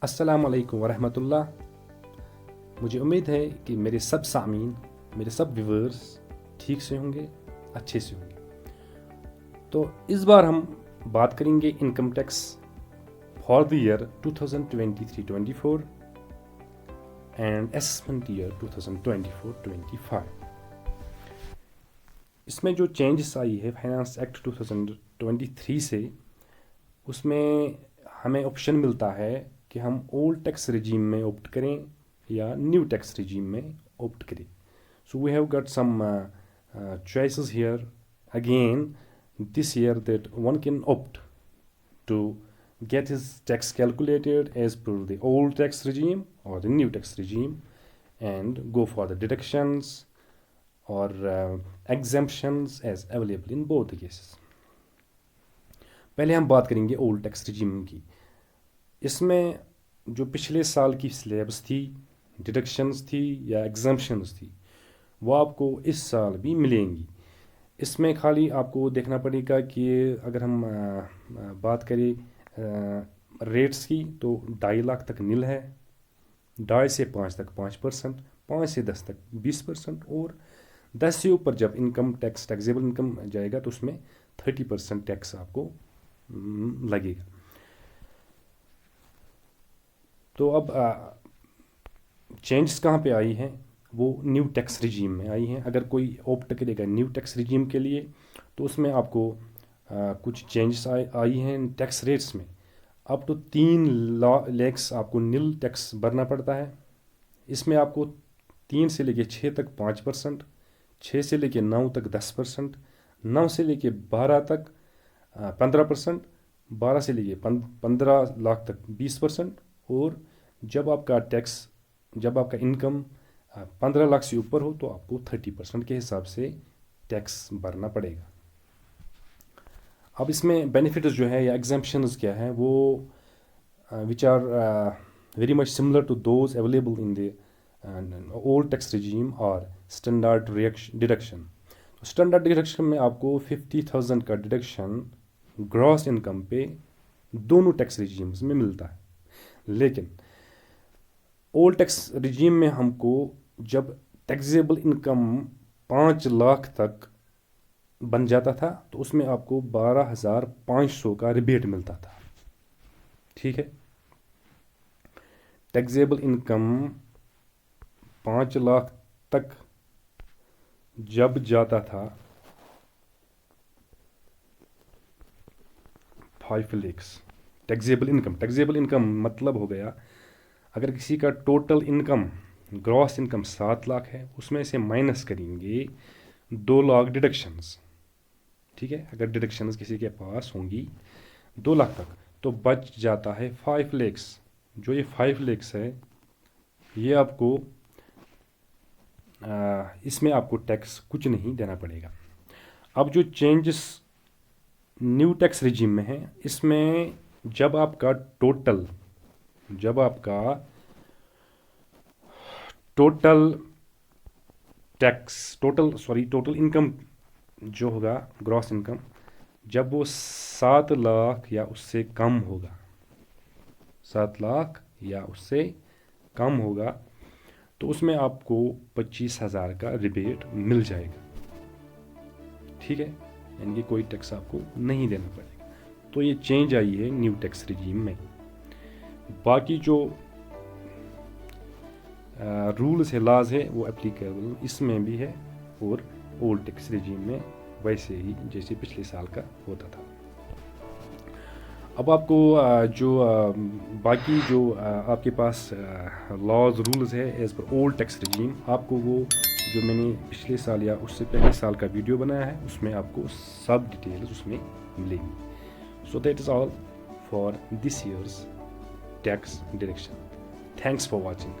अस्सलाम वालेकुम वरहमतुल्लाह। मुझे उम्मीद है कि मेरे सब सामीन, मेरे सब व्यूवर्स ठीक से होंगे, अच्छे से होंगे। तो इस बार हम बात करेंगे income tax for the year 2023-24 and assessment year 2024-25। इसमें जो चेंजेस आई है फाइनेंस एक्ट 2023 से, उसमें हमें ऑप्शन मिलता है कि हम ओल्ड टैक्स रिजीम में ऑप्ट करें या न्यू टैक्स रिजीम में ऑप्ट करें। So we have got some choices here again this year that one can opt to get his tax calculated as per the old tax regime or the new tax regime and go for the deductions or exemptions as available in both the cases. पहले हम बात करेंगे old tax regime की। इसमें जो पिछले साल की स्लैब्स थी, डिडक्शंस थी या एग्जम्पशंस थी, वो आपको इस साल भी मिलेंगी। इसमें खाली आपको देखना पड़ेगा कि अगर हम बात करें रेट्स की, तो 2.5 लाख तक नील है, 2.5 से 5 तक 5%, 5 से 10 तक 20% और 10 से ऊपर जब इनकम टैक्स टैक्सेबल इनकम जाएगा तो उसमें 30% टैक्स आपको लगेगा। तो अब चेंजेस कहाँ पे आई हैं, वो न्यू टैक्स रिजीम में आई हैं। अगर कोई ऑप्ट करेगा न्यू टैक्स रिजीम के लिए तो उसमें आपको कुछ चेंजेस आई हैं टैक्स रेट्स में। अब तो 3 लाख आपको नील टैक्स भरना पड़ता है। इसमें आपको 3 से लेके 6 तक 5%, 6 से लेके 9 तक 10%, 9 से लेके 12 तक 15%, 12 से लेके 15 लाख तक 20%। और जब आपका इनकम 15 लाख से ऊपर हो तो आपको 30% के हिसाब से टैक्स भरना पड़ेगा। अब इसमें बेनिफिट्स जो है या एग्जम्पशंस क्या है, वो which are very much similar to those available in the old tax regime और स्टैंडर्ड डिडक्शन। स्टैंडर्ड डिडक्शन में आपको 50,000 का डिडक्शन ग्रॉस इनकम पे दोनों टैक्स रिजीम्स में मिलता है। लेकिन ओल्ड टैक्स रिजीम में हमको जब टैक्सेबल इनकम 5 लाख तक बन जाता था तो उसमें आपको 12,500 का रिबेट मिलता था। ठीक है, टैक्सेबल इनकम 5 लाख तक जब जाता था 5 लाख टैक्सेबल इनकम मतलब हो गया, अगर किसी का total income gross income 7 lakh है, उसमें से माइनस करेंगे 2 लाख डिडक्शंस। ठीक है, अगर डिडक्शंस किसी के पास होंगी 2 लाख तक तो बच जाता है 5 लाख। जो ये 5 लाख है ये आपको इसमें आपको टैक्स कुछ नहीं देना पड़ेगा। अब जो चेंजेस न्यू टैक्स रिजीम में है, इसमें जब आपका टोटल इनकम जो होगा ग्रॉस इनकम, जब वो 7 लाख या उससे कम होगा, 7 लाख या उससे कम होगा, तो उसमें आपको 25,000 का रिबेट मिल जाएगा। ठीक है, यानी कि कोई टैक्स आपको नहीं देना पड़ेगा। तो ये चेंज आई है न्यू टैक्स रिजीम में। बाकी जो रूल्स है, लाज है, वो एप्लीकेबल इसमें भी है और ओल्ड टैक्स रिजीम में वैसे ही जैसे पिछले साल का होता था। अब आपको बाकी जो आपके पास लॉज रूल्स है as per old tax regime, आपको वो जो मैंने पिछले साल या उससे पहले साल का वीडियो बनाया है उसमें आपको सब डिटेल्स उसमें मिलेंगी। So that is all for this years tax deduction. Thanks for watching.